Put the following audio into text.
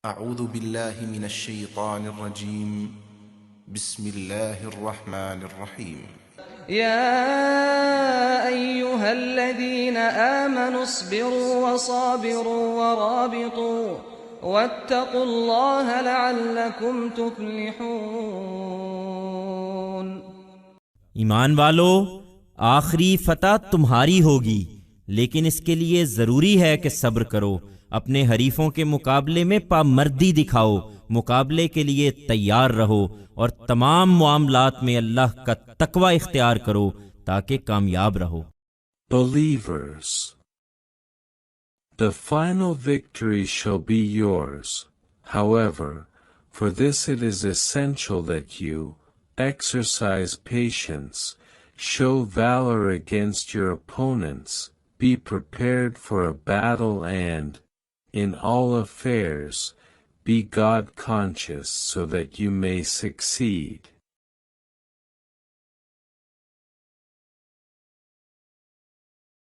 أعوذ بالله من الشيطان الرجيم بسم الله الرحمن الرحيم يا أيها الذين آمنوا اصبروا وصابروا ورابطوا واتقوا الله لعلكم تفلحون۔ ایمان والو، آخری فتح تمہاری ہوگی، لیکن اس کے لیے ضروری ہے کہ صبر کرو، اپنے حریفوں کے مقابلے میں پامردی دکھاؤ، مقابلے کے لیے تیار رہو اور تمام معاملات میں اللہ کا تقوی اختیار کرو تاکہ کامیاب رہو۔ Believers, the final victory shall be yours. However, for this it is essential that you exercise patience, show valor against your opponents, be prepared for a battle and, in all affairs, be God conscious so that you may succeed.